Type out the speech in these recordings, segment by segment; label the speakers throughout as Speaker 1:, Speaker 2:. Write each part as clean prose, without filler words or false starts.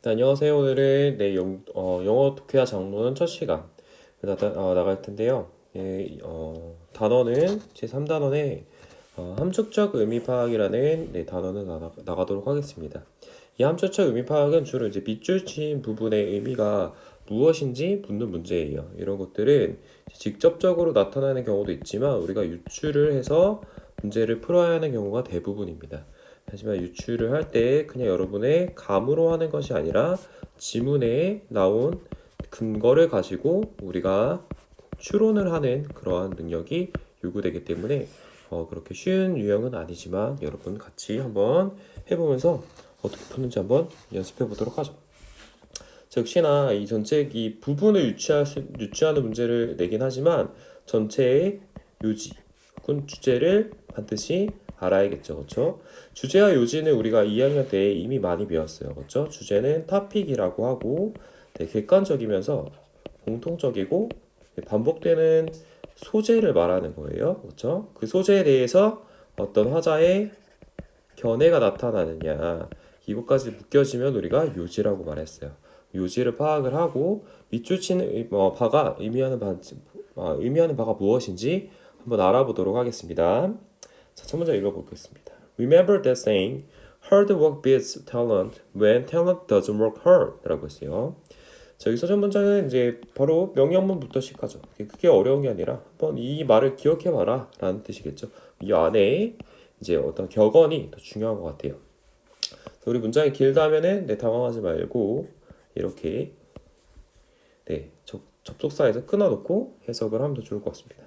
Speaker 1: 네, 안녕하세요. 오늘은 영어 독해와 장문은 첫 시간 나갈 텐데요. 단어는 제3단원에 함축적 의미 파악이라는 단어는 나가도록 하겠습니다. 이 함축적 의미 파악은 주로 이제 밑줄 친 부분의 의미가 무엇인지 묻는 문제예요. 이런 것들은 직접적으로 나타나는 경우도 있지만 우리가 유추를 해서 문제를 풀어야 하는 경우가 대부분입니다. 하지만 유추를 할 때 그냥 여러분의 감으로 하는 것이 아니라 지문에 나온 근거를 가지고 우리가 추론을 하는 그러한 능력이 요구되기 때문에 그렇게 쉬운 유형은 아니지만 여러분 같이 한번 해보면서 어떻게 푸는지 한번 연습해 보도록 하죠. 역시나 이 전체 이 부분을 유추하는 문제를 내긴 하지만 전체의 요지 혹은 주제를 반드시 알아야겠죠. 그렇죠? 주제와 요지는 우리가 2학년 때 이미 많이 배웠어요. 그렇죠? 주제는 토픽이라고 하고 객관적이면서 공통적이고 반복되는 소재를 말하는 거예요. 그렇죠? 그 소재에 대해서 어떤 화자의 견해가 나타나느냐 이것까지 묶여지면 우리가 요지라고 말했어요. 요지를 파악을 하고 밑줄 치는 바가 의미하는 바가 무엇인지 한번 알아보도록 하겠습니다. 자, 첫 문제 읽어보겠습니다. Remember that saying, hard work beats talent when talent doesn't work hard 라고 했어요. 자, 여기서 첫 문장은 이제 바로 명령문부터 시작하죠. 그게 어려운 게 아니라 한번 이 말을 기억해봐라 라는 뜻이겠죠. 이 안에 이제 어떤 격언이 더 중요한 것 같아요. 우리 문장이 길다면은 당황하지 말고 이렇게 접속사에서 끊어놓고 해석을 하면 더 좋을 것 같습니다.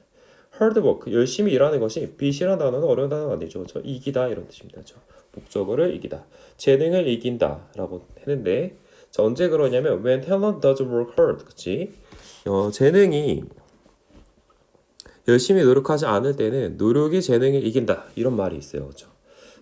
Speaker 1: hard work, 열심히 일하는 것이 beat이라는 단어는 어려운 단어가 아니죠. 이기다 이런 뜻입니다. 목적어를 이기다. 재능을 이긴다 라고 했는데 자, 언제 그러냐면 when talent doesn't work hard, 그치? 재능이 열심히 노력하지 않을 때는 노력이 재능을 이긴다 이런 말이 있어요. 그렇죠?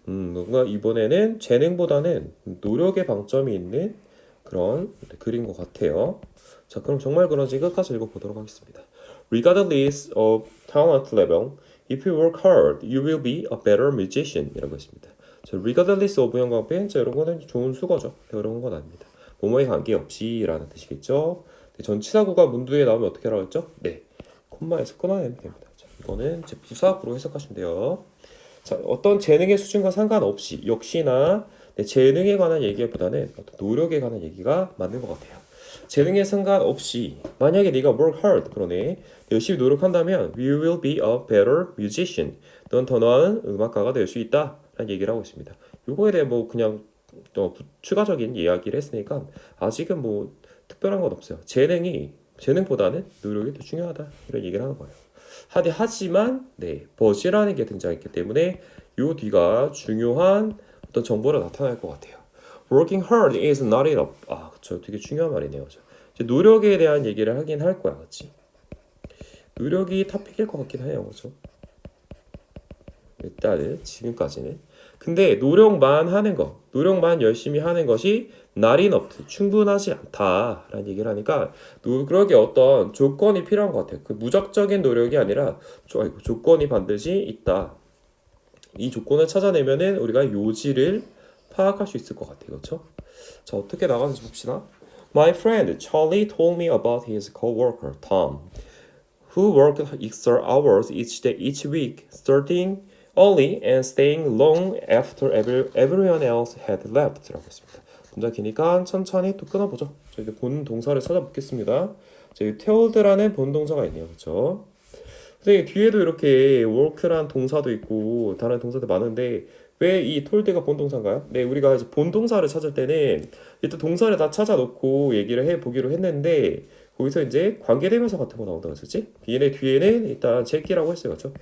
Speaker 1: 뭔가 이번에는 재능보다는 노력에 방점이 있는 그런 글인 것 같아요. 자, 그럼 정말 그런지 끝까지 읽어보도록 하겠습니다. Regardless of talent level, if you work hard, you will be a better musician 이라고 했습니다. 자, regardless of 영광펜, 자, 이런 거는 좋은 수거죠. 어려운 건 아닙니다. 뭐뭐에 관계없이 라는 뜻이겠죠. 전치사구가 문두에 나오면 어떻게 하라고 했죠? 네, 콤마에서 끊어내면 됩니다. 자, 이거는 제 부사구로 해석하시면 돼요. 자, 어떤 재능의 수준과 상관없이 역시나 재능에 관한 얘기보다는 어떤 노력에 관한 얘기가 맞는 것 같아요. 재능에 상관없이 만약에 네가 work hard 그러네 열심히 노력한다면 you will be a better musician. 넌 더 나은 음악가가 될 수 있다 라는 얘기를 하고 있습니다. 요거에 대해 뭐 그냥 추가적인 이야기를 했으니까 아직은 뭐 특별한 건 없어요. 재능보다는 노력이 더 중요하다 이런 얘기를 하는 거예요. 하지만 버즈라는 게 등장했기 때문에 요 뒤가 중요한 어떤 정보로 나타날 것 같아요. Working hard is not enough. 아, 그쵸. 되게 중요한 말이네요. 이제 노력에 대한 얘기를 하긴 할 거야, 그렇지? 노력이 토픽일 것 같긴 해요, 그렇죠? 일단은 지금까지는. 근데 노력만 열심히 하는 것이 not enough, 충분하지 않다라는 얘기를 하니까 그러게 어떤 조건이 필요한 것 같아요. 그 무작정인 노력이 아니라 조건이 반드시 있다. 이 조건을 찾아내면은 우리가 요지를 파악할 수 있을 것 같아요. 그렇죠? 자, 어떻게 나가는지 봅시다. My friend Charlie told me about his coworker Tom, who worked extra hours each week, starting early and staying long after everyone else had left. 라고 했습니다. 문장 기니까 천천히 또 끊어보죠. 저희 본 동사를 찾아보겠습니다. 저희 tolled라는 본 동사가 있네요. 그렇죠? 선생님 뒤에도 이렇게 work란 동사도 있고 다른 동사도 많은데 왜 이 told가 본동사인가요? 네, 우리가 이제 본동사를 찾을 때는 일단 동사를 다 찾아놓고 얘기를 해보기로 했는데 거기서 이제 관계대명사 같은 거 나온다고 했었지? 얘네 뒤에는 일단 제끼라고 했어요. 그렇죠?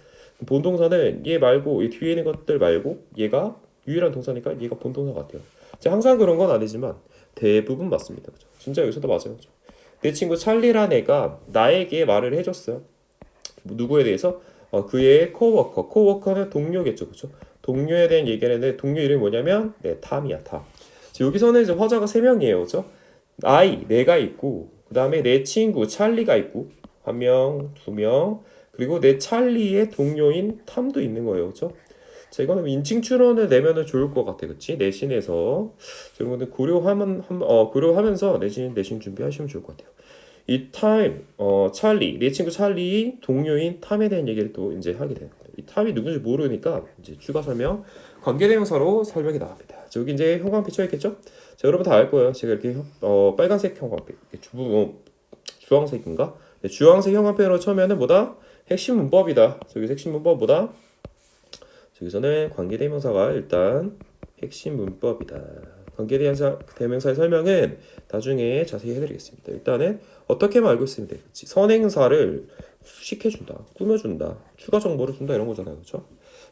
Speaker 1: 본동사는 얘 말고 이 뒤에 있는 것들 말고 얘가 유일한 동사니까 얘가 본동사 같아요. 항상 그런 건 아니지만 대부분 맞습니다. 그렇죠? 진짜 여기서도 맞아요. 그렇죠? 내 친구 찰리란 애가 나에게 말을 해줬어요. 누구에 대해서? 그의 코워커는 동료겠죠, 그렇죠? 동료에 대한 얘기를 했는데 동료 이름이 뭐냐면 탐이야, 탐. 여기서는 이제 화자가 3명이에요, 그렇죠? 내가 있고 그 다음에 내 친구 찰리가 있고 1명, 2명 그리고 내 찰리의 동료인 탐도 있는 거예요, 그렇죠? 자, 이거는 인칭 추론을 내면은 좋을 것 같아, 그치? 내신에서 이런 거는 고려하면서 내신 준비하시면 좋을 것 같아요. 이 타임, 찰리, 내 친구 찰리 동료인 탐에 대한 얘기를 또 이제 하게 되는 거예요. 이 탐이 누군지 모르니까 이제 추가 설명, 관계대명사로 설명이 나옵니다. 자, 여기 이제 형광펜 쳐있겠죠? 자, 여러분 다 알 거예요. 제가 이렇게 빨간색 형광펜, 주황색인가? 네, 주황색 형광펜으로 쳐면은 뭐다? 핵심 문법이다. 저기 핵심 문법 뭐다? 여기서는 관계대명사가 일단 핵심 문법이다. 관계대명사의 설명은 나중에 자세히 해드리겠습니다. 일단은 어떻게만 알고 있으면 돼. 그치? 선행사를 수식해준다, 꾸며준다, 추가 정보를 준다 이런 거잖아요, 그렇죠?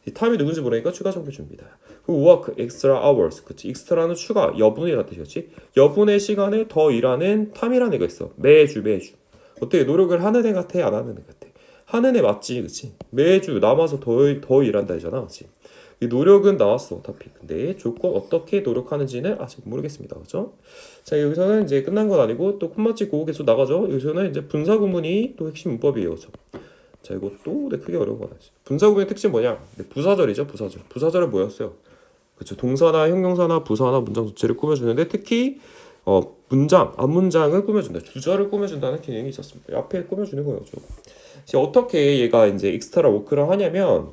Speaker 1: 이 타임이 누군지 모르니까 추가 정보 줍니다. 그 work extra hours, 그치? extra는 추가, 여분이라는 뜻이었지. 여분의 시간을 더 일하는 time이라는 애가 있어. 매주. 어떻게 노력을 하는 애 같아, 안 하는 애 같아? 하는 애 맞지, 그치? 매주 남아서 더 일한다 했잖아, 그치? 이 노력은 나왔어, 어차피. 근데 조건 어떻게 노력하는지는 아직 모르겠습니다, 그죠? 자, 여기서는 이제 끝난 건 아니고 또 콤마 찍고 계속 나가죠. 여기서는 이제 분사 구문이 또 핵심 문법이에요, 그죠? 자, 이것도 크게 어려운 건 아니죠. 분사 구문의 특징 뭐냐? 부사절이죠, 부사절. 부사절은 뭐였어요? 그렇죠. 동사나 형용사나 부사나 문장 전체를 꾸며주는데 특히 문장, 앞문장을 꾸며준다. 주절을 꾸며준다는 기능이 있었습니다. 앞에 꾸며주는 거예요. 이제 어떻게 얘가 이제 익스트라 워크를 하냐면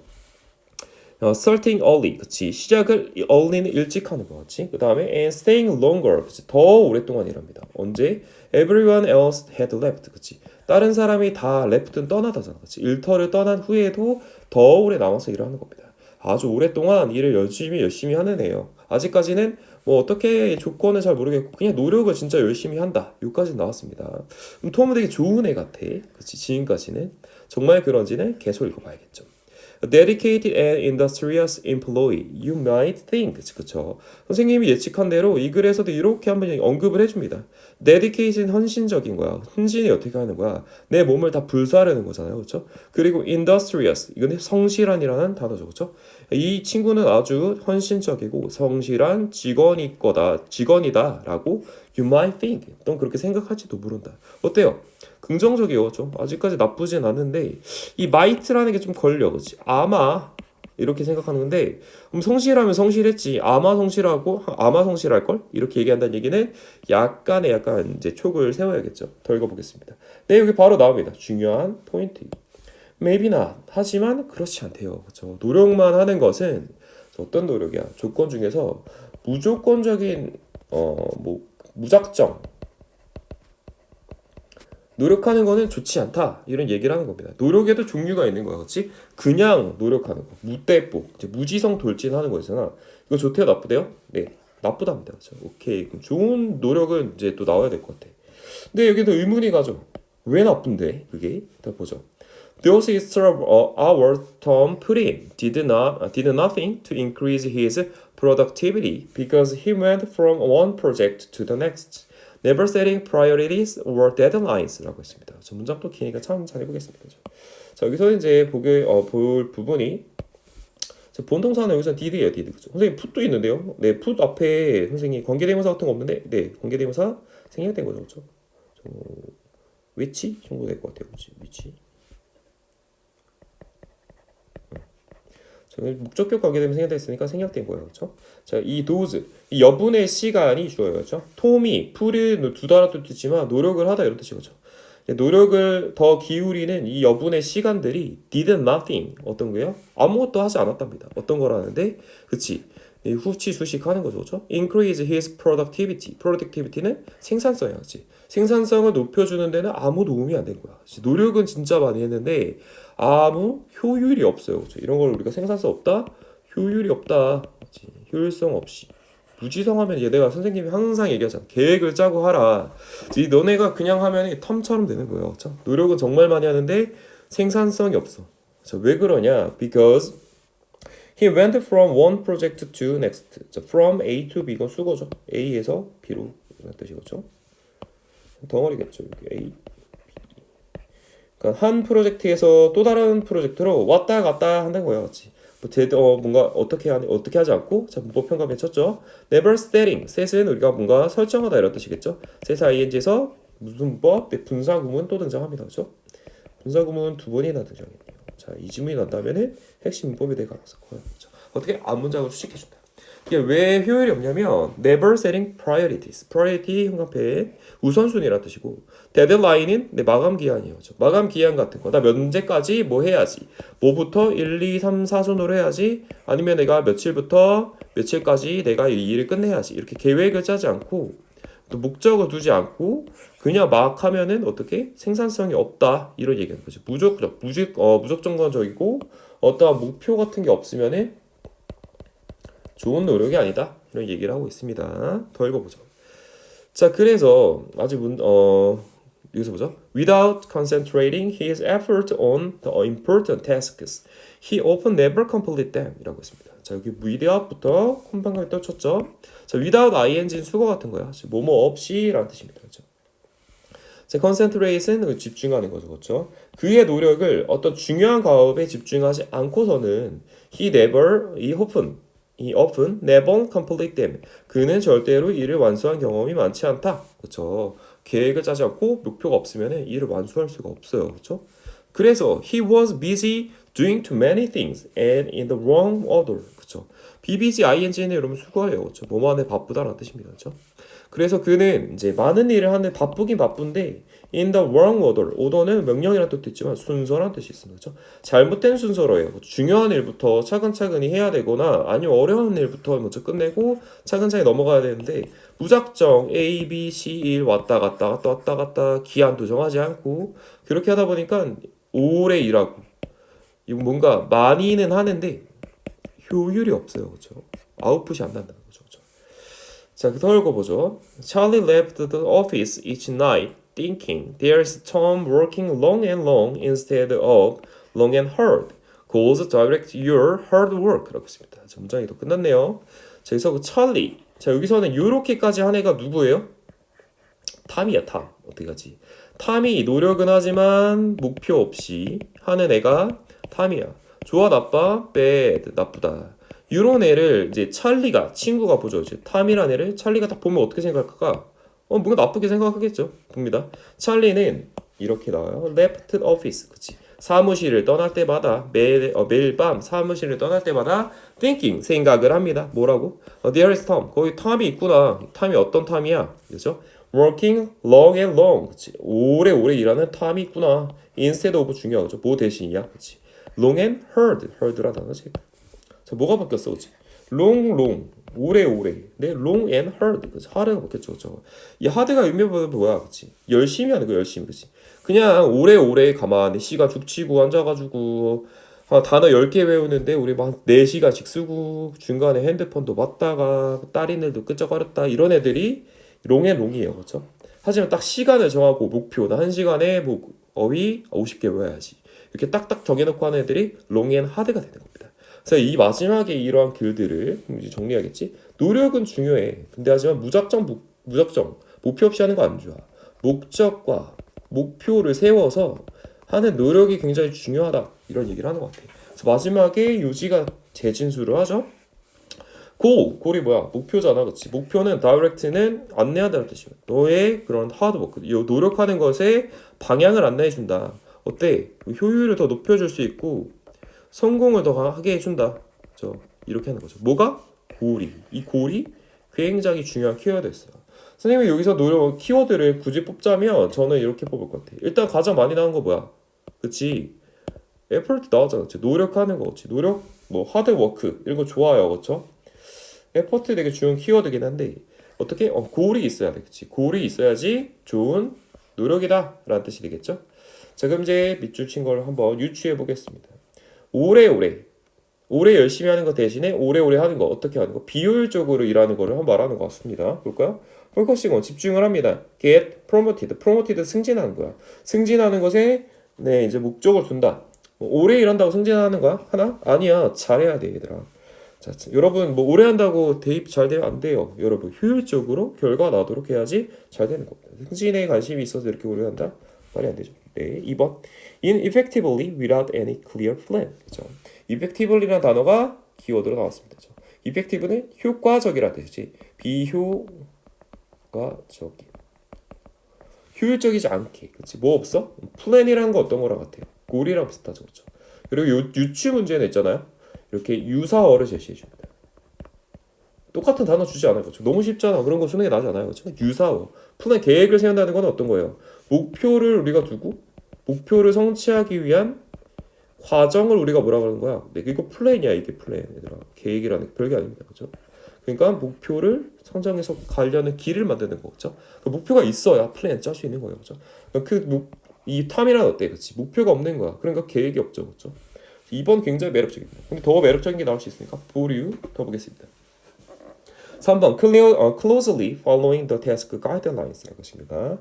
Speaker 1: starting early, 그치? 시작을 early는 일찍 하는 거 같지? 그 다음에 and staying longer, 그치? 더 오랫동안 일합니다. 언제? Everyone else had left, 그치? 다른 사람이 다 left는 떠나다잖아, 그치? 일터를 떠난 후에도 더 오래 남아서 일을 하는 겁니다. 아주 오랫동안 일을 열심히 하는 애예요. 아직까지는 뭐 어떻게 조건은 잘 모르겠고 그냥 노력을 진짜 열심히 한다. 여기까지 나왔습니다. 톰은 되게 좋은 애 같아. 그치? 지금까지는 정말 그런지는 계속 읽어봐야겠죠. A dedicated and industrious employee, you might think. 그쵸? 선생님이 예측한 대로 이 글에서도 이렇게 한번 언급을 해줍니다. Dedicated는 헌신적인 거야. 헌신이 어떻게 하는 거야? 내 몸을 다 불사르는 거잖아요. 그쵸? 그리고 industrious, 이건 성실한이라는 단어죠. 그쵸? 이 친구는 아주 헌신적이고 성실한 직원이다 라고 you might think. 넌 그렇게 생각할지도 모른다. 어때요? 긍정적이에요. 좀 아직까지 나쁘진 않은데 이 might라는 게 좀 걸려. 그렇지? 아마 이렇게 생각하는 건데 그럼 성실하면 성실했지. 아마 성실할 걸? 이렇게 얘기한다는 얘기는 약간 이제 촉을 세워야겠죠. 더 읽어보겠습니다. 네, 여기 바로 나옵니다. 중요한 포인트. Maybe not. 하지만 그렇지 않대요. 그렇죠? 노력만 하는 것은 어떤 노력이야? 조건 중에서 무조건적인 무작정 노력하는 거는 좋지 않다 이런 얘기를 하는 겁니다. 노력에도 종류가 있는 거야, 그렇지? 그냥 노력하는 거, 무대뽀, 이제 무지성 돌진하는 거잖아. 이거 좋대요, 나쁘대요? 네, 나쁘답니다. 그렇죠? 오케이, 그럼 좋은 노력은 이제 또 나와야 될 것 같아. 근데 여기도 의문이 가죠. 왜 나쁜데? 그게 일단 보죠. Those extra hours Tom put in did nothing to increase his productivity because he went from one project to the next. Never setting priorities or deadlines라고 했습니다. 저 문장 또 기니까 참 잘 해보겠습니다. 자, 여기서 이제 볼 부분이 본동사는 여기서 did예요, did. 그죠? 선생님 put도 있는데요. 네, put 앞에 선생님 관계대명사 같은 거 없는데, 네, 관계대명사 생략된 거죠, 그렇죠? which 정도 될 것 같아요, which. 목적격 관계되면 생략됐으니까 생략된 거예요, 그렇죠? 자, 이 those, 이 여분의 시간이 주어요, 그렇죠? 톰이 풀은 두 단어 뜻이지만 노력을 하다 이런 뜻이죠. 노력을 더 기울이는 이 여분의 시간들이 did nothing 어떤 거예요? 아무것도 하지 않았답니다. 어떤 거라는데, 그치? 후치 수식하는 거죠, 그렇죠? Increase his productivity. productivity는 생산성이야, 그치? 생산성을 높여주는 데는 아무 도움이 안 된 거야. 노력은 진짜 많이 했는데 아무 효율이 없어요, 그렇죠? 이런 걸 우리가 생산성 없다, 효율이 없다, 그치? 효율성 없이. 무지성하면 얘네가 선생님이 항상 얘기하잖아. 계획을 짜고 하라. 너네가 그냥 하면 텀처럼 되는 거예요, 그렇죠? 노력은 정말 많이 하는데 생산성이 없어. 그렇죠? 왜 그러냐? Because he went from one project to next. 자, from A to B 이건 수거죠. A에서 B로 이런 뜻이겠죠. 덩어리겠죠. 여기 A, B. 그러니까 한 프로젝트에서 또 다른 프로젝트로 왔다 갔다 한다는 거예요, 같이. 뭔가 어떻게 하지 않고 자, 문법 평가 쳤죠. Never setting. set은 우리가 뭔가 설정하다 이런 뜻이겠죠. set ing에서 무슨 문법? 네, 분사 구문 또 등장합니다, 그렇죠? 분사 구문 두 번이나 등장해요. 자, 이 지문이 난다면은 핵심 문법이 될 가능성이 커요. 그렇죠? 어떻게 앞문장을 수식해준다. 이게 왜 효율이 없냐면 never setting priorities. priority 형광펜 우선순위라는 뜻이고 deadline은 내 마감 기한이에요. 그렇죠? 마감 기한 같은 거. 나 면제까지 뭐 해야지. 뭐부터 1, 2, 3, 4순으로 해야지. 아니면 내가 며칠부터 며칠까지 내가 이 일을 끝내야지. 이렇게 계획을 짜지 않고 또 목적을 두지 않고 그냥 막 하면은 어떻게 생산성이 없다 이런 얘기하는 거죠. 무조건적이고 어떠한 목표 같은 게 없으면은 좋은 노력이 아니다 이런 얘기를 하고 있습니다. 더 읽어보죠. 자, 그래서 아주 여기서 보죠. Without concentrating his effort on the important tasks, he often never complete them. 이라고 했습니다. 자, 여기 without부터 콤방감이 떠쳤죠. 자, without ing는 수거 같은 거야. 뭐뭐 없이라는 뜻입니다. 그렇죠? 자, concentrate은 집중하는 거죠. 그렇죠? 그의 노력을 어떤 중요한 과업에 집중하지 않고서는 he often never complete them. 그는 절대로 일을 완수한 경험이 많지 않다. 그렇죠? 계획을 짜지 않고 목표가 없으면 일을 완수할 수가 없어요. 그렇죠? 그래서 he was busy doing too many things and in the wrong order. 그렇죠? BBG ing는 여러분 수거예요. 그렇죠? 뭐뭐 하는 바쁘다라는 뜻입니다. 그렇죠? 그래서 그는 이제 많은 일을 하는 바쁘긴 바쁜데 in the wrong order. order는 명령이라는 뜻도 있지만 순서라는 뜻이 있습니다. 그렇죠? 잘못된 순서로 해요. 중요한 일부터 차근차근히 해야 되거나 아니면 어려운 일부터 먼저 끝내고 차근차근히 넘어가야 되는데 무작정 A, B, C 일 왔다 갔다 기한도 정하지 않고 그렇게 하다 보니까 오래 일하고 이거 뭔가 많이는 하는데 효율이 없어요. 그렇죠? 아웃풋이 안 난다는 거죠. 그렇죠? 자, 더 읽어보죠. Charlie left the office each night thinking there's Tom working long and long instead of long and hard. Goals direct your hard work. 라고 했습니다. 자, 문장이 더 끝났네요. 자, 여기서 그 찰리. 자, 여기서는 요렇게까지 한 애가 누구예요? 탐이야, 탐. 어떻게 가지? 탐이 노력은 하지만 목표 없이 하는 애가 탐이야. 좋아, 나빠? bad, 나쁘다. 이런 애를 이제 찰리가 친구가 보죠. 이제 탐이라는 애를 찰리가 딱 보면 어떻게 생각할까? 뭔가 나쁘게 생각하겠죠. 봅니다. 찰리는 이렇게 나와요. left office, 그치? 사무실을 떠날 때마다 매일 밤 사무실을 떠날 때마다 thinking 생각을 합니다. 뭐라고? There is Tom. 거기 탐이 있구나. 탐이 어떤 탐이야? 그죠? Working long and long. 그치? 오래 일하는 탐이 있구나. Instead of 중요하죠. 뭐 대신이야? 그치? Long and hard. hard라는 단어지. 자, 뭐가 바뀌었어, 그치? long, 오래. 네, long and hard. 그치? hard가 바뀌었죠, 그쵸? 이 hard가 의미는 뭐야, 그치? 열심히 하는 거, 열심히, 그치? 그냥 오래 가만히 시간 죽치고 앉아가지고 단어 10개 외우는데 우리 막 4시간씩 쓰고 중간에 핸드폰도 봤다가 딸인 일도 끄적거렸다 이런 애들이 롱이에요. 그렇죠? 하지만 딱 시간을 정하고 목표 나 1시간에 뭐 어휘 50개 외워야지 이렇게 딱딱 정해놓고 하는 애들이 롱앤하드가 되는 겁니다. 그래서 이 마지막에 이러한 글들을 이제 정리하겠지. 노력은 중요해. 근데 하지만 무작정 목표 없이 하는 거 안 좋아. 목적과 목표를 세워서 하는 노력이 굉장히 중요하다 이런 얘기를 하는 것 같아요. 그래서 마지막에 요지가 재진수를 하죠. 골이 뭐야? 목표잖아, 그렇지? 목표는 direct는 안내한다는 뜻이에요. 너의 그런 하드워크, 노력하는 것에 방향을 안내해준다. 어때? 효율을 더 높여줄 수 있고 성공을 더 하게 해준다. 이렇게 하는 거죠. 뭐가? 이 골이 굉장히 중요한 키워드였어요. 선생님이 여기서 키워드를 굳이 뽑자면 저는 이렇게 뽑을 것 같아요. 일단 가장 많이 나온 거 뭐야? 그치? effort 나오잖아. 그치? 노력하는 거. 그치? 노력, 하드워크 이런 거 좋아요. 그쵸? effort 되게 중요한 키워드긴 한데 어떻게? 골이 있어야 돼. 그치? 골이 있어야지 좋은 노력이다 라는 뜻이 되겠죠? 자, 그럼 이제 밑줄 친 걸 한번 유추해 보겠습니다. 오래 열심히 하는 거 대신에 오래 하는 거 어떻게 하는 거? 비효율적으로 일하는 거를 한번 말하는 것 같습니다. 볼까요? 포커싱은 집중을 합니다. get promoted 승진하는 거야. 승진하는 것에 네 이제 목적을 둔다. 오래 일한다고 승진하는 거야? 하나? 아니야. 잘해야 돼 얘들아. 자, 여러분 오래 한다고 대입 잘 되면 안 돼요. 여러분 효율적으로 결과 나도록 해야지 잘 되는 겁니다. 승진에 관심이 있어서 이렇게 오래 한다? 말이 안 되죠. 네, 2번 ineffectively without any clear plan. 그죠? effectively라는 단어가 키워드로 나왔습니다. 그죠? effective는 효과적이라는 뜻이지. 효율적이지 않게. 그치? 뭐 없어? 플랜이라는 거 어떤 거랑 같아요? 골이랑 비슷하죠. 그렇죠? 그리고 유추 문제는 있잖아요. 이렇게 유사어를 제시해 줍니다. 똑같은 단어 주지 않아요. 그렇죠? 너무 쉽잖아. 그런 거 수능에 나지 않아요. 그렇죠? 유사어. 플랜 계획을 세운다는 건 어떤 거예요? 목표를 우리가 두고 목표를 성취하기 위한 과정을 우리가 뭐라 그러는 거야? 네, 이거 플랜이야. 이게 플랜. 얘들아. 계획이라는 게 별게 아닙니다. 그렇죠? 그러니까 목표를 성장해서 가려는 길을 만드는 거죠. 그 목표가 있어야 플랜 짤 수 있는 거예요. 그렇죠? 이 탐이란 어때? 그렇지? 목표가 없는 거야. 그러니까 계획이 없죠. 그렇죠? 2번 굉장히 매력적입니다. 근데 더 매력적인 게 나올 수 있으니까 보류 더 보겠습니다. 3번 closely following the task guidelines라고 하십니다.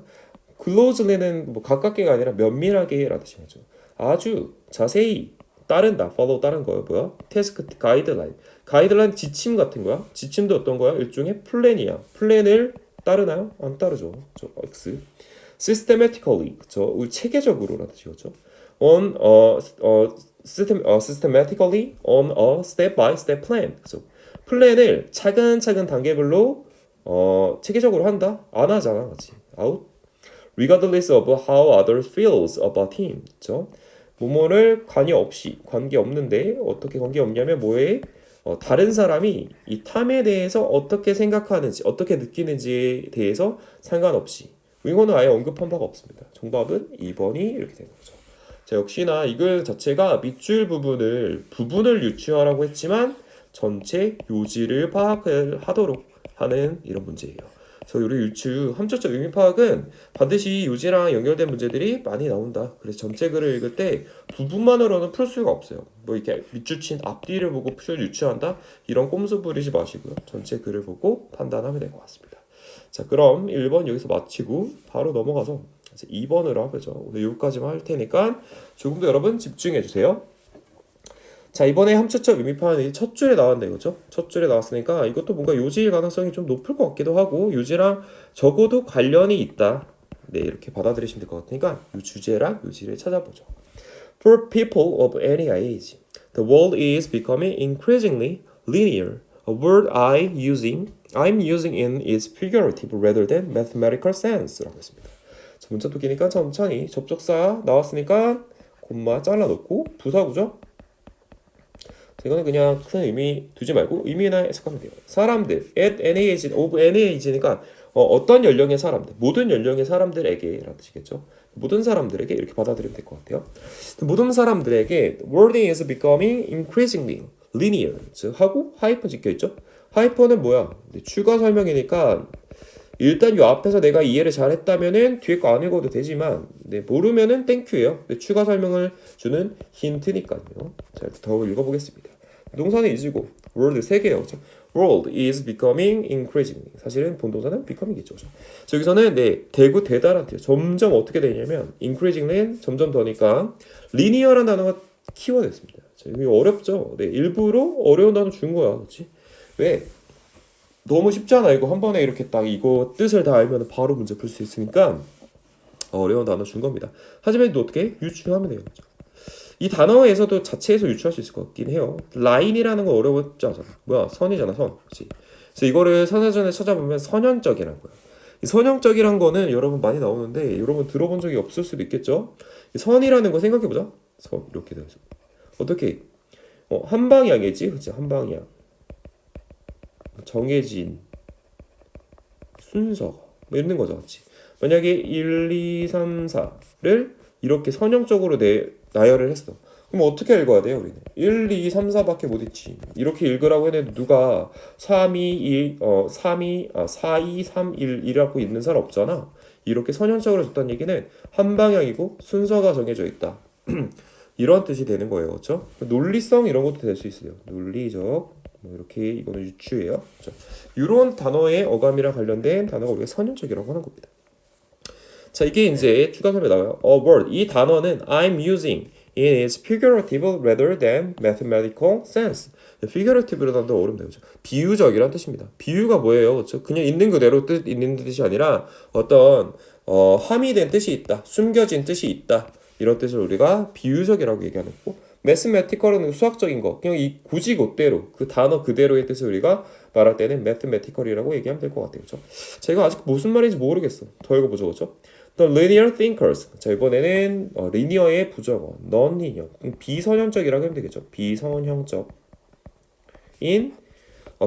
Speaker 1: closely는 뭐 가깝게가 아니라 면밀하게라는 뜻이죠. 아주 자세히 따른다. follow 따른 거예요. 뭐야? task guideline. 가이드라인 지침 같은 거야. 지침도 어떤 거야? 일종의 플랜이야. 플랜을 따르나요? 안 따르죠. 저 X. systematically. 그쵸? 체계적으로라는 뜻이죠. systematically on a step by step plan. 그래서 플랜을 차근차근 단계별로 체계적으로 한다? 안 하잖아. 그치? out. regardless of how others feels about him. 그쵸? 뭐뭐를 관계 없는데 어떻게 관계 없냐면 뭐에 다른 사람이 이 탐에 대해서 어떻게 생각하는지 어떻게 느끼는지에 대해서 상관없이 이거는 아예 언급한 바가 없습니다. 정답은 2번이 이렇게 된 거죠. 자, 역시나 이글 자체가 밑줄 부분을 유추하라고 했지만 전체 요지를 파악을 하도록 하는 이런 문제예요. 그래서 우리 함축적 의미 파악은 반드시 요지랑 연결된 문제들이 많이 나온다. 그래서 전체 글을 읽을 때 부분만으로는 풀 수가 없어요. 뭐 이렇게 밑줄 친 앞뒤를 보고 유추한다? 이런 꼼수 부리지 마시고요. 전체 글을 보고 판단하면 될 것 같습니다. 자, 그럼 1번 여기서 마치고 바로 넘어가서 2번으로 하죠. 오늘 여기까지만 할 테니까 조금 더 여러분 집중해 주세요. 자, 이번에 함축적 의미 파악이 첫 줄에 나왔네요. 그죠? 첫 줄에 나왔으니까 이것도 뭔가 요지일 가능성이 좀 높을 것 같기도 하고 요지랑 적어도 관련이 있다. 네, 이렇게 받아들이시면 될 것 같으니까 이 주제랑 요지를 찾아보죠. For people of any age, the world is becoming increasingly linear. A word I'm using in its figurative rather than mathematical sense라고 했습니다. 자, 문자 두기니까 천천히 접속사 나왔으니까 콤마 잘라놓고 부사구죠? 이거는 그냥 큰 의미 두지 말고 의미나 해석하면 돼요. 사람들 at any age of any age니까 어떤 연령의 사람들, 모든 연령의 사람들에게라는 뜻이겠죠. 모든 사람들에게 이렇게 받아들이면 될 것 같아요. 모든 사람들에게 the world is becoming increasingly linear. 즉 하고 하이픈 찍혀 있죠. 하이픈은 뭐야? 추가 설명이니까 일단 요 앞에서 내가 이해를 잘했다면은 뒤에 거 안 읽어도 되지만 모르면은 땡큐예요. 추가 설명을 주는 힌트니까요. 자, 더 읽어보겠습니다. 동사는 is고 world 3개예요. 그렇죠? world is becoming increasingly. 사실은 본동사는 becoming이죠. 그렇죠? 여기서는 되고 되다라는 뜻이에요. 점점 어떻게 되냐면 increasingly는 점점 더니까 linear라는 단어가 키워드였습니다. 이거 어렵죠? 일부러 어려운 단어 준 거야. 그렇지? 왜? 너무 쉽잖아. 이거 한 번에 이렇게 딱 이거 뜻을 다 알면 바로 문제 풀 수 있으니까 어려운 단어 준 겁니다. 하지만 또 어떻게 유추하면 돼요. 그렇죠? 이 단어에서도 자체에서 유추할 수 있을 것 같긴 해요. 라인이라는 건 어려웠지 않잖아. 뭐야? 선이잖아, 선. 그치? 그래서 이거를 선회전에 찾아보면 선형적이라는 거야. 이 선형적이란 거는 여러분 많이 나오는데 여러분 들어본 적이 없을 수도 있겠죠? 이 선이라는 거 생각해보자. 선 이렇게 돼서 어떻게? 한 방향이지, 그치? 한 방향. 정해진 순서가 뭐 이런 거죠, 그치? 만약에 1, 2, 3, 4를 이렇게 선형적으로 나열을 했어. 그럼 어떻게 읽어야 돼요, 우리는? 1, 2, 3, 4밖에 못 읽지. 이렇게 읽으라고 했는데 누가 4, 2, 3, 1이라고 읽는 사람 없잖아. 이렇게 선형적으로 줬다는 얘기는 한 방향이고 순서가 정해져 있다. 이런 뜻이 되는 거예요, 그렇죠? 논리성 이런 것도 될 수 있어요. 논리적 이렇게 이거는 유추예요. 그렇죠? 이런 단어의 어감이랑 관련된 단어가 우리가 선형적이라고 하는 겁니다. 자, 이게 이제 추가 설명 나와요. A word. 이 단어는 I'm using in its figurative rather than mathematical sense. figurative라는 단어 어렵네요. 그렇죠? 비유적이란 뜻입니다. 비유가 뭐예요? 그렇죠? 그냥 있는 그대로 있는 뜻이 아니라 어떤 함의된 뜻이 있다. 숨겨진 뜻이 있다. 이런 뜻을 우리가 비유적이라고 얘기하는 거고 mathematical은 수학적인 거. 그냥 굳이 그대로 그 단어 그대로의 뜻을 우리가 말할 때는 mathematical이라고 얘기하면 될 것 같아요. 그렇죠? 제가 아직 무슨 말인지 모르겠어. 더 읽어보죠. 그렇죠? The linear thinkers. 자, 이번에는 linear의 부정어 non-linear. 비선형적이라고 하면 되겠죠. 비선형적. 인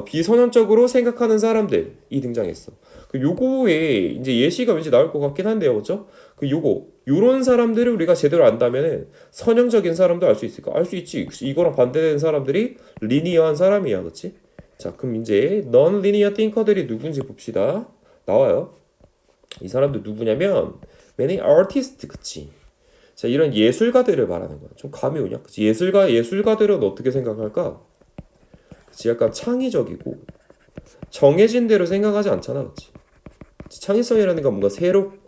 Speaker 1: 비선형적으로 생각하는 사람들이 등장했어. 그 요거에 이제 예시가 왠지 나올 것 같긴 한데요, 그렇죠? 그 요런 사람들을 우리가 제대로 안다면은 선형적인 사람도 알 수 있을까? 알 수 있지. 이거랑 반대되는 사람들이 리니어한 사람이야, 그렇지? 자, 그럼 이제 non-linear thinker들이 누군지 봅시다. 나와요. 이 사람들 누구냐면 many artists, 그치? 자, 이런 예술가들을 말하는 거야. 좀 감이 오냐? 그치? 예술가들은 어떻게 생각할까? 그치? 약간 창의적이고 정해진 대로 생각하지 않잖아, 그치? 창의성이라는 건 뭔가 새롭고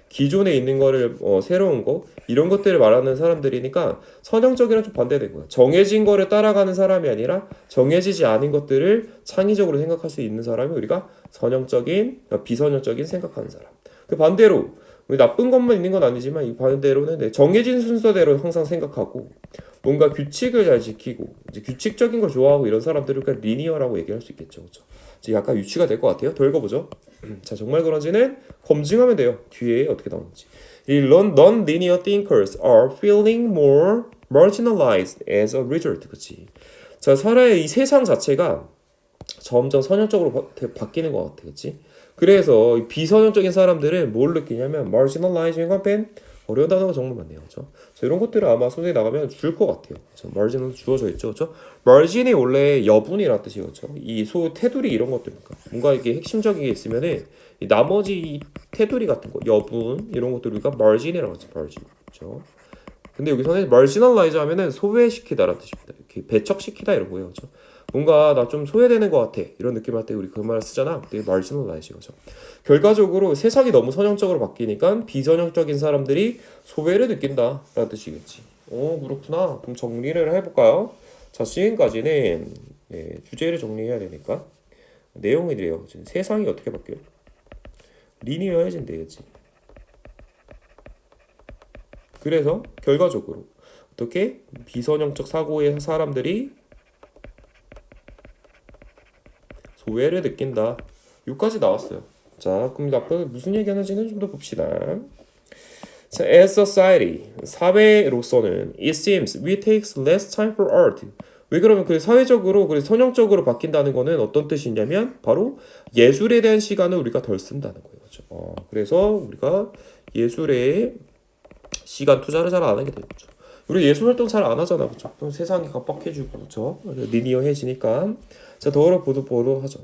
Speaker 1: 기존에 있는 거를 새로운 거 이런 것들을 말하는 사람들이니까 선형적이랑 좀 반대된 거야. 정해진 거를 따라가는 사람이 아니라 정해지지 않은 것들을 창의적으로 생각할 수 있는 사람이 우리가 선형적인 비선형적인 생각하는 사람. 그 반대로 나쁜 것만 있는 건 아니지만 이 반대로는 정해진 순서대로 항상 생각하고 뭔가 규칙을 잘 지키고 이제 규칙적인 걸 좋아하고 이런 사람들을 그냥 리니어라고 얘기할 수 있겠죠, 그렇죠? 이제 약간 유추가 될 것 같아요. 더 읽어보죠. 자, 정말 그런지는 검증하면 돼요. 뒤에 어떻게 나오는지. 이 non-linear thinkers are feeling more marginalized as a result. 그치? 자, 사람의 이 세상 자체가 점점 선형적으로 바뀌는 것 같아, 그치? 그래서 이 비선형적인 사람들은 뭘 느끼냐면 marginalizing 하면 어려운 단어가 정말 많네요, 그렇죠? 자, 이런 것들을 아마 선생님 나가면 줄 것 같아요. margin은 주어져 있죠, 그렇죠? margin이 원래 여분이라는 뜻이죠. 이 테두리 이런 것들니까 뭔가 이게 핵심적인 게 있으면은 이 나머지 테두리 같은 거, 여분 이런 것들 우리가 margin이라고 하죠, margin, 그렇죠? 근데 여기서는 marginalize 하면은 소외시키다라는 뜻입니다. 이렇게 배척시키다 이런 거예요, 그렇죠? 뭔가 나 좀 소외되는 것 같아 이런 느낌 할 때 우리 그 말을 쓰잖아. 그게 marginalize 거죠. 결과적으로 세상이 너무 선형적으로 바뀌니까 비선형적인 사람들이 소외를 느낀다라는 뜻이겠지. 그렇구나. 그럼 정리를 해볼까요? 자, 지금까지는 주제를 정리해야 되니까 내용이 돼요. 세상이 어떻게 바뀌어요? 리니어해진대요. 그래서 결과적으로 어떻게 비선형적 사고의 사람들이 소외를 느낀다. 여기까지 나왔어요. 자, 그럼 앞으로 무슨 얘기하는지는 좀 더 봅시다. 자, as society, 사회로서는 it seems we takes less time for art. 왜 그러면 그 사회적으로 그 선형적으로 바뀐다는 거는 어떤 뜻이냐면 바로 예술에 대한 시간을 우리가 덜 쓴다는 거예요. 그렇죠? 그래서 우리가 예술에 시간 투자를 잘 안 하게 되죠. 우리 예술 활동 잘 안 하잖아, 그렇죠? 세상이 각박해지고, 그렇죠? 리니어해지니까. 자, 더러 보도록 하죠.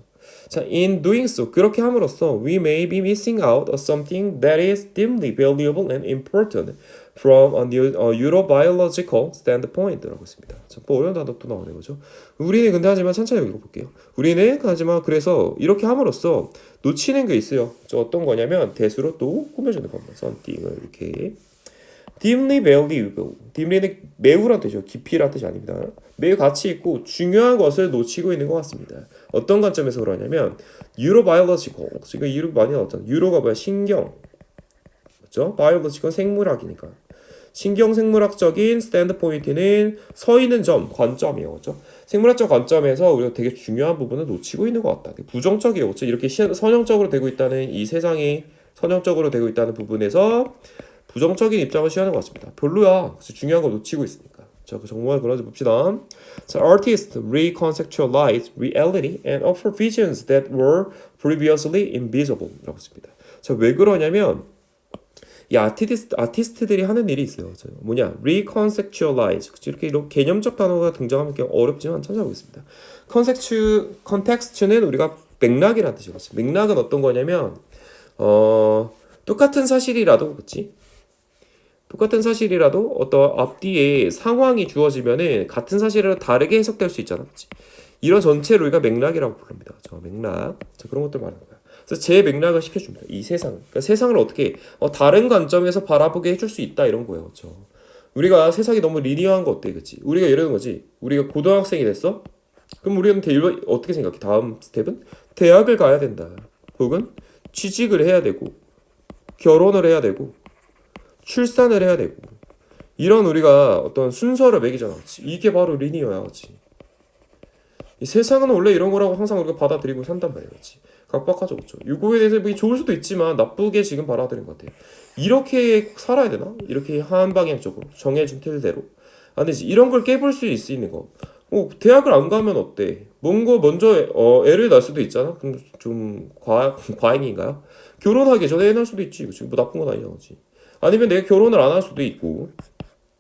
Speaker 1: 자, in doing so, 그렇게 함으로써 we may be missing out on something that is deeply valuable and important from a neurobiological standpoint라고 했습니다. 자, 뭐 어려운 단어 또 나오네요, 그죠? 우리는 근데 하지만 천천히 읽어볼게요. 우리는 하지만 그래서 이렇게 함으로써 놓치는 게 있어요. 저 어떤 거냐면 대수로 또 꾸며주는 겁니다. something을 이렇게. deeply valuable. deeply는 매우란 뜻이죠. 깊이란 뜻이 아닙니다. 매우 가치 있고 중요한 것을 놓치고 있는 것 같습니다. 어떤 관점에서 그러냐면 neurobiological. 지금 이름 많이 나왔잖아요. 뉴로가 뭐야? 신경. 그렇죠? biological은 생물학이니까. 신경생물학적인 스탠드포인트는 서 있는 점, 관점이에요. 그렇죠? 생물학적 관점에서 우리가 되게 중요한 부분을 놓치고 있는 것 같다. 부정적이에요. 그렇죠? 이렇게 선형적으로 되고 있다는 이 세상이 선형적으로 되고 있다는 부분에서 부정적인 입장을 취하는 것 같습니다. 별로야. 중요한 거 놓치고 있으니까. 자, 정말 그런지 봅시다. 자, artists reconceptualize reality and offer visions that were previously invisible. 라고 씁니다. 자, 왜 그러냐면 이 아티스트들이 하는 일이 있어요. 뭐냐? reconceptualize. 이렇게 개념적 단어가 등장하면 어렵지만 찾아보겠습니다. 컨텍스트는 우리가 맥락이라는 뜻이거든요. 맥락은 어떤 거냐면 똑같은 사실이라도 그렇지? 똑같은 사실이라도 어떤 앞뒤에 상황이 주어지면은 같은 사실을 다르게 해석될 수 있잖아. 그치? 이런 전체를 우리가 맥락이라고 부릅니다. 저 맥락. 자, 그런 것들 말하는 거야. 그래서 제 맥락을 시켜줍니다. 이 세상. 그러니까 세상을 어떻게 다른 관점에서 바라보게 해줄 수 있다 이런 거예요. 그렇죠? 우리가 세상이 너무 리니어한 거 어때? 그치? 우리가 예를 든 거지. 우리가 고등학생이 됐어? 그럼 우리는 어떻게 생각해? 다음 스텝은 대학을 가야 된다. 혹은 취직을 해야 되고 결혼을 해야 되고 출산을 해야 되고 이런 우리가 어떤 순서를 매기잖아. 그치? 이게 바로 리니어야. 그치? 이 세상은 원래 이런 거라고 항상 우리가 받아들이고 산단 말이야. 그치? 각박하죠. 그쵸? 이거에 대해서 뭐 좋을 수도 있지만 나쁘게 지금 받아들인 것 같아요. 이렇게 살아야 되나? 이렇게 한 방향적으로 정해진 틀대로. 아니지. 이런 걸 깨볼 수 있는 거. 대학을 안 가면 어때? 뭔가 먼저 애를 낳을 수도 있잖아. 그럼 좀 과잉인가요? 결혼하기 전에 애 낳을 수도 있지. 그치? 뭐 나쁜 건 아니잖아. 그치? 아니면 내가 결혼을 안 할 수도 있고,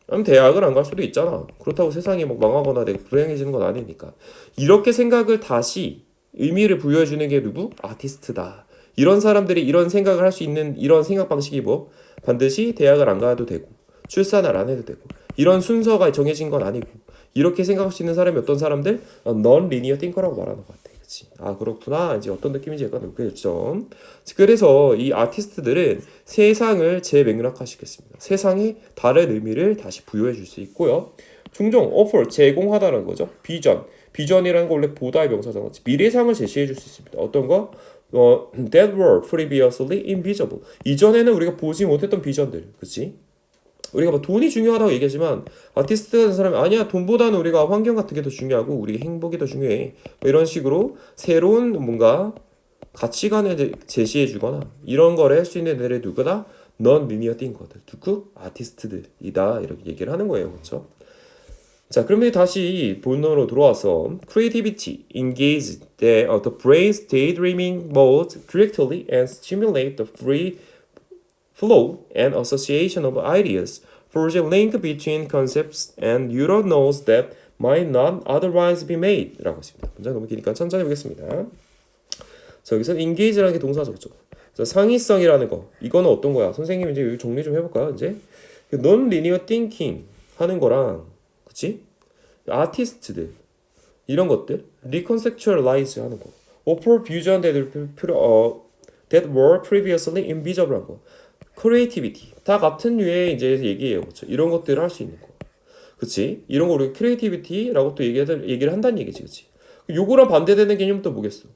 Speaker 1: 아니면 대학을 안 갈 수도 있잖아. 그렇다고 세상이 막 망하거나 내가 불행해지는 건 아니니까. 이렇게 생각을 다시 의미를 부여해주는 게 누구? 아티스트다. 이런 사람들이 이런 생각을 할 수 있는 이런 생각 방식이 뭐? 반드시 대학을 안 가도 되고, 출산을 안 해도 되고, 이런 순서가 정해진 건 아니고, 이렇게 생각할 수 있는 사람이 어떤 사람들? 넌 리니어 띵커라고 말하는 것 같아. 그치? 아, 그렇구나. 이제 어떤 느낌인지 약간 느껴졌죠. 그래서 이 아티스트들은 세상을 재맥락화시켰습니다. 세상에 다른 의미를 다시 부여해 줄 수 있고요. 종종 offer, 제공하다는 거죠. 비전. 비전이라는 거 원래 보다의 명사잖아. 미래상을 제시해 줄 수 있습니다. 어떤 거? that were previously invisible. 이전에는 우리가 보지 못했던 비전들. 그치? 우리가 뭐 돈이 중요하다고 얘기하지만 아티스트 같은 사람이 아니야 돈보다는 우리가 환경 같은 게 더 중요하고 우리 행복이 더 중요해 뭐 이런 식으로 새로운 뭔가 가치관을 제시해 주거나 이런 거를 할 수 있는 애들이 누구다? 넌 리니어 띵커들 누구? 아티스트들이다 이렇게 얘기를 하는 거예요. 그렇죠? 자, 그러면 다시 본론으로 들어와서 creativity engage the brain's daydreaming mode directly and stimulate the free flow and association of ideas forge a link between concepts and neural nodes that might not otherwise be made 라고 했습니다. 문장 너무 기니까 천천히 보겠습니다. 자, 여기서 engage라는 게 동사죠. 그렇죠? 자, 상의성이라는 거 이거는 어떤 거야? 선생님 이제 여기 정리 좀 해볼까요? 이제 non-linear thinking 하는 거랑 그치? 아티스트들 이런 것들 reconceptualize 하는 거 offer vision that were previously invisible 한 거 크리에이티비티 다 같은 류의 이제 얘기예요. 그렇죠? 이런 것들을 할 수 있는 거. 그치? 이런 거 우리가 크리에이티비티라고 또 얘기를 한다는 얘기지. 그치? 요거랑 반대되는 개념은 또 뭐겠어?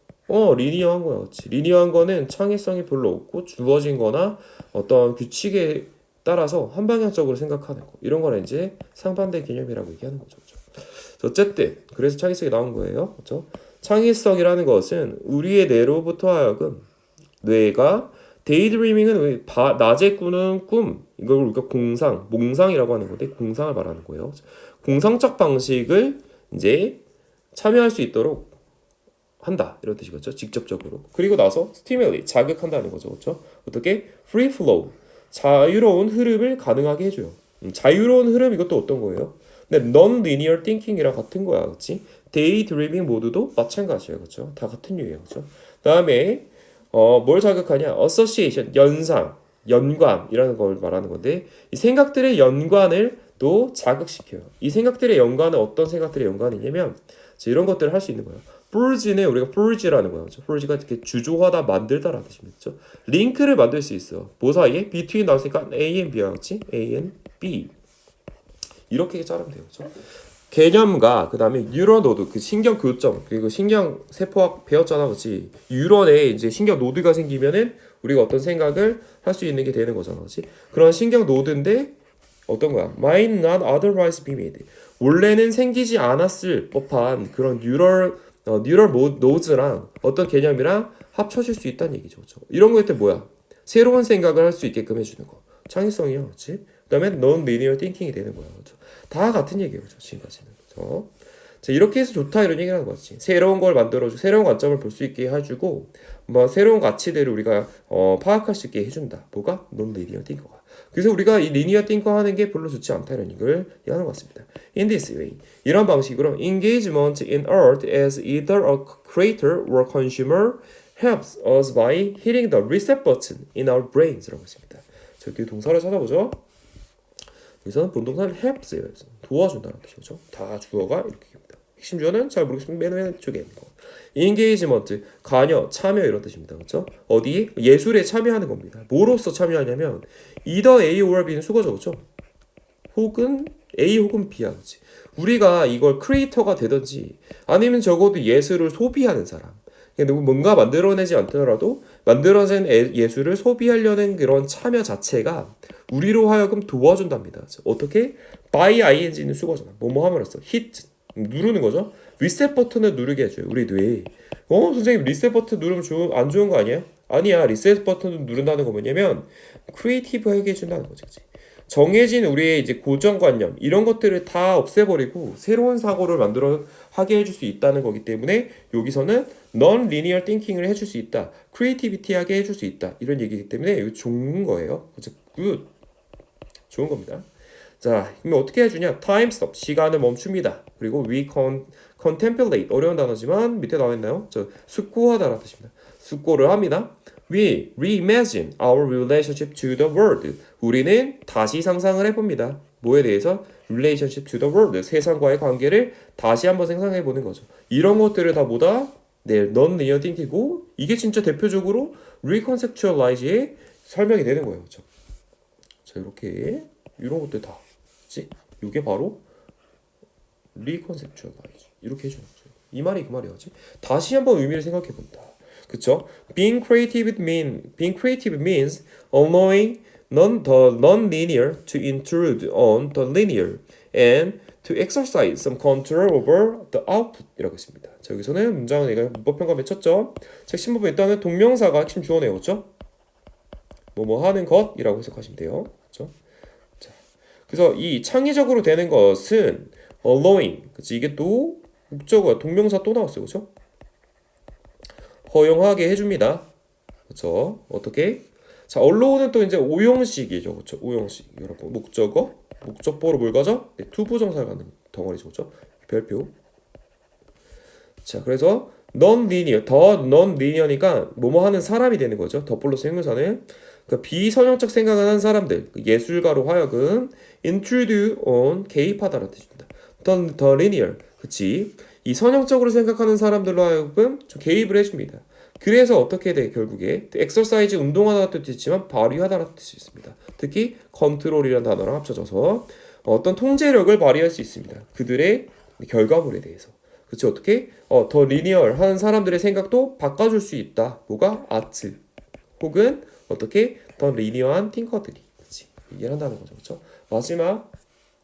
Speaker 1: 리니어한 거야. 그치? 리니어한 거는 창의성이 별로 없고 주어진 거나 어떤 규칙에 따라서 한방향적으로 생각하는 거. 이런 거는 이제 상반된 개념이라고 얘기하는 거죠. 그렇죠? 어쨌든 그래서 창의성이 나온 거예요. 그렇죠? 창의성이라는 것은 우리의 뇌로부터 하여금 뇌가 데이드리밍은 낮에 꾸는 꿈 이걸 우리가 공상, 몽상이라고 하는 건데 공상을 말하는 거예요. 공상적 방식을 이제 참여할 수 있도록 한다 이런 뜻이겠죠. 직접적으로. 그리고 나서 stimulate 자극한다는 거죠. 그렇죠? 어떻게 free flow 자유로운 흐름을 가능하게 해줘요. 자유로운 흐름 이것도 어떤 거예요? 근데 non-linear thinking이랑 같은 거야, 그렇지? daydreaming 모두도 마찬가지예요, 그렇죠? 다 같은 류예요, 그렇죠? 다음에 뭘 자극하냐? association, 연상, 연관이라는 걸 말하는 건데 이 생각들의 연관을 또 자극시켜요. 이 생각들의 연관은 어떤 생각들의 연관이냐면 이런 것들을 할 수 있는 거예요. forge는 우리가 forge라는 거예요. 그렇죠? forge가 이렇게 주조하다, 만들다라는 뜻입니다. 그렇죠? 링크를 만들 수 있어. 뭐 사이에? between 나왔으니까 A and B야, 그렇지? A and B. 이렇게 자르면 돼요. 그렇죠? 개념과 그 다음에 뉴런 노드 그 신경 교점 그리고 신경 세포학 배웠잖아, 그렇지? 뉴런에 이제 신경 노드가 생기면은 우리가 어떤 생각을 할 수 있는 게 되는 거잖아, 그렇지? 그런 신경 노드인데 어떤 거야? might not otherwise be made. 원래는 생기지 않았을 법한 그런 뉴럴 노드랑 어떤 개념이랑 합쳐질 수 있다는 얘기죠, 그렇죠? 이런 거일 때 뭐야? 새로운 생각을 할 수 있게끔 해주는 거. 창의성이요, 그렇지? 그다음에 non-linear thinking이 되는 거야, 그렇죠? 다 같은 얘기예요, 그렇죠? 지금까지는. 그렇죠? 자, 이렇게 해서 좋다 이런 얘기를 하는 거지. 새로운 걸 만들어주고 새로운 관점을 볼 수 있게 해주고 뭐 새로운 가치들을 우리가 파악할 수 있게 해준다. 뭐가? non-linear thinker가. 그래서 우리가 이 linear thinker 하는 게 별로 좋지 않다 이런 걸 얘기하는 것 같습니다. In this way, 이런 방식으로 engagement in art as either a creator or consumer helps us by hitting the reset button in our brains라고 했습니다. 자, 그 동사를 찾아보죠. 여기서는 본동사를 helps예요. 도와준다는 뜻이죠. 다 주어가 이렇게 됩니다. 핵심 주어는 잘 모르겠으면 맨 쪽에 있는 거. engagement, 관여, 참여 이런 뜻입니다. 그렇죠? 어디? 예술에 참여하는 겁니다. 뭐로서 참여하냐면 either A or B는 수거죠. 그렇죠? 혹은 A 혹은 B야. 그렇지? 우리가 이걸 크리에이터가 되든지 아니면 적어도 예술을 소비하는 사람. 뭔가 만들어내지 않더라도 만들어진 예술을 소비하려는 그런 참여 자체가 우리로 하여금 도와준답니다. 어떻게? by ing는 수거잖아. 뭐뭐 함으로써 hit 누르는 거죠. 리셋 버튼을 누르게 해줘요. 우리 뇌에. 선생님 리셋 버튼 누르면 안 좋은 거 아니에요? 아니야. 리셋 버튼을 누른다는 거 뭐냐면 크리에이티브하게 해준다는 거지. 그치? 정해진 우리의 이제 고정관념 이런 것들을 다 없애버리고 새로운 사고를 만들어 하게 해줄 수 있다는 거기 때문에 여기서는 non-linear thinking을 해줄 수 있다, creativity하게 해줄 수 있다 이런 얘기이기 때문에 이거 좋은 거예요. 그렇죠? 굿, 좋은 겁니다. 자, 그러면 어떻게 해주냐? time stop, 시간을 멈춥니다. 그리고 we contemplate, 어려운 단어지만 밑에 나와 있나요? 숙고하다라는 뜻입니다. 숙고를 합니다. We reimagine our relationship to the world. 우리는 다시 상상을 해봅니다. 뭐에 대해서? relationship to the world. 세상과의 관계를 다시 한번 생각해 보는 거죠. 이런 것들을 다 뭐다? 네, non-linear thinking이고 이게 진짜 대표적으로 reconceptualize의 설명이 되는 거예요. 그렇죠? 자, 이렇게 이런 것들 다. 그치? 이게 바로 reconceptualize. 이렇게 해주는 거죠. 이 말이 그 말이었지. 다시 한번 의미를 생각해 본다. 그쵸? Being creative means allowing the non-linear to intrude on the linear and to exercise some control over the output 이라고 했습니다. 자, 여기서는 문장은 내가 문법평가 쳤죠? 자, 신문법 일단은 동명사가 핵심 주어네요. 그렇죠? 뭐뭐 하는 것이라고 해석하시면 돼요. 그렇죠? 자, 그래서 이 창의적으로 되는 것은 allowing, 그치? 이게 또 목적어야. 동명사 또 나왔어요. 그렇죠? 허용하게 해줍니다. 그렇죠? 어떻게? 자, allow는 또 이제 오형식이죠. 그렇죠? 오형식. 여러분, 목적어, 목적보로 뭘 가져? 네, 투부정사를 갖는 덩어리죠. 그렇죠? 별표. 자, 그래서 non-linear, 더 non-linear니까 뭐뭐 하는 사람이 되는 거죠. 더 플러스 형용사는 그러니까 비선형적 생각을 하는 사람들, 예술가로 하여금 intrude on, 개입하다라는 뜻입니다. the linear, 그치? 이 선형적으로 생각하는 사람들로 하여금 좀 개입을 해줍니다. 그래서 어떻게 돼? 결국에 exercise, 운동하다는 뜻도 있지만 발휘하다라는 뜻이 있습니다. 특히 control이라는 단어랑 합쳐져서 어떤 통제력을 발휘할 수 있습니다. 그들의 결과물에 대해서. 그치? 어떻게? 더 리니얼 하는 사람들의 생각도 바꿔줄 수 있다. 뭐가? 아트. 혹은 어떻게? 더 리니어한 팅커들이. 그치? 얘기를 한다는 거죠. 그쵸? 마지막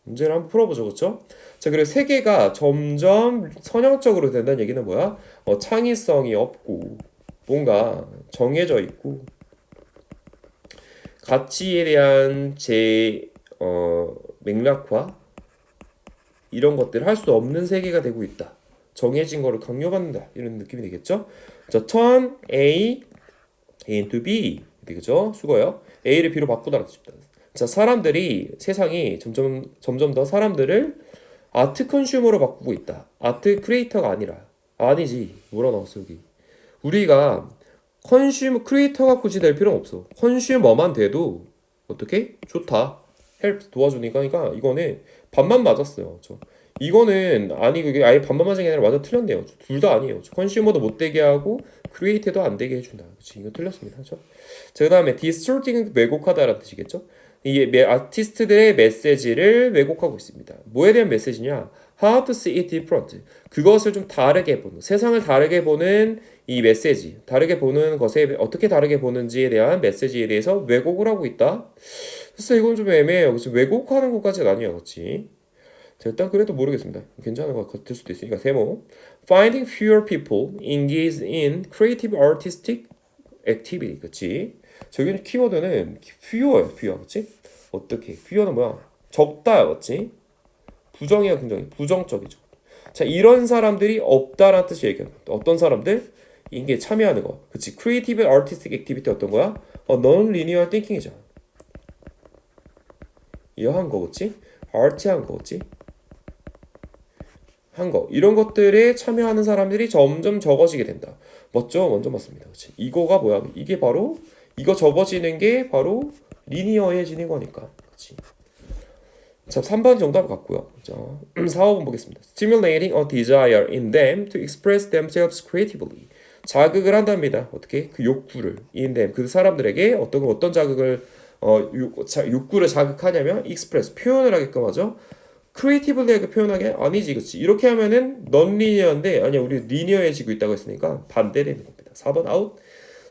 Speaker 1: 문제를 한번 풀어보죠. 그쵸? 자, 그리고 세계가 점점 선형적으로 된다는 얘기는 뭐야? 창의성이 없고, 뭔가 정해져 있고, 가치에 대한 맥락화, 이런 것들을 할 수 없는 세계가 되고 있다. 정해진 거를 강요받는다. 이런 느낌이 되겠죠? 자, turn A into B. 그죠? 수고요. A를 B로 바꾸다라는 뜻입니다. 자, 사람들이, 세상이 점점 더 사람들을 아트 컨슈머로 바꾸고 있다. 아트 크리에이터가 아니라. 아니지. 뭐라 나왔어, 여기. 우리가 컨슈머, 크리에이터가 굳이 될 필요는 없어. 컨슈머만 돼도 어떻게? 좋다. 헬프 도와주니까. 그러니까 이거는 반만 맞았어요. 이거는 아니 그게 아예 반만 맞은 게 아니라 완전 틀렸네요. 둘 다 아니에요. 컨슈머도 못 되게 하고 크리에이터도 안 되게 해준다. 그치? 이거 틀렸습니다. 그렇죠? 자, 그다음에 distorting, 왜곡하다라는 뜻이겠죠? 이게 아티스트들의 메시지를 왜곡하고 있습니다. 뭐에 대한 메시지냐? How to see it different. 그것을 좀 다르게 보는, 세상을 다르게 보는 이 메시지, 다르게 보는 것에 어떻게 다르게 보는지에 대한 메시지에 대해서 왜곡을 하고 있다. 그래서 이건 좀 애매해요. 그래서 왜곡하는 것까지는 아니야, 그렇지? 자, 일단 그래도 모르겠습니다. 괜찮은 것 같을 수도 있으니까 세모. Finding fewer people engaged in creative artistic activity, 그렇지? 저기 키워드는 fewer, 그렇지? 어떻게? fewer는 뭐야? 적다, 그렇지? 부정이야, 긍정이야? 부정적이죠. 자, 이런 사람들이 없다라는 뜻이 얘기합니다. 어떤 사람들? 이게 참여하는 거. 그치? Creative Artistic Activity 어떤 거야? Non-linear thinking이잖아. 이거 한 거, 그치? art한 거, 그치? 한 거. 이런 것들에 참여하는 사람들이 점점 적어지게 된다. 맞죠? 완전 맞습니다. 그치? 이거가 뭐야? 이게 바로, 이거 적어지는 게 바로 리니어해지는 거니까. 그치? 자, 3번 정답을 갖고요. 자, 4, 5번 보겠습니다. Stimulating a desire in them to express themselves creatively. 자극을 한답니다. 어떻게? 그 욕구를 in them, 그 사람들에게 어떤 자극을 욕구를 자극하냐면 express, 표현을 하게끔 하죠. creativelly하게 표현하게 아니지, 그렇지? 이렇게 하면은 non-linear인데 아니야, 우리 linear해지고 있다고 했으니까 반대되는 겁니다. 4번 out.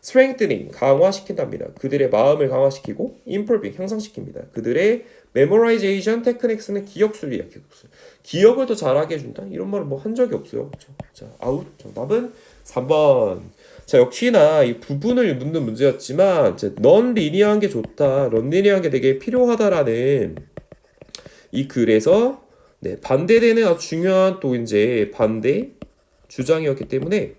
Speaker 1: strengthening, 강화시킨답니다. 그들의 마음을 강화시키고 improving, 향상시킵니다. 그들의 memorization techniques는 기억술이야, 기억술. 기억을 더 잘하게 해준다? 이런 말을 뭐 한 적이 없어요. 그렇죠? 자, out. 정답은 3번. 자, 역시나 이 부분을 묻는 문제였지만 이제 넌 리니어한 게 좋다, 넌 리니어한 게 되게 필요하다라는 이 글에서 네, 반대되는 아주 중요한 또 이제 반대 주장이었기 때문에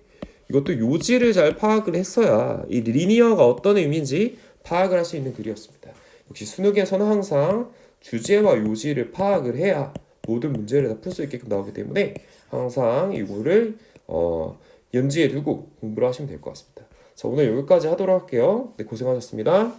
Speaker 1: 이것도 요지를 잘 파악을 했어야 이 리니어가 어떤 의미인지 파악을 할 수 있는 글이었습니다. 역시 수능에서는 항상 주제와 요지를 파악을 해야 모든 문제를 다 풀 수 있게끔 나오기 때문에 항상 이거를 염지에 두고 공부를 하시면 될 것 같습니다. 자, 오늘 여기까지 하도록 할게요. 네, 고생하셨습니다.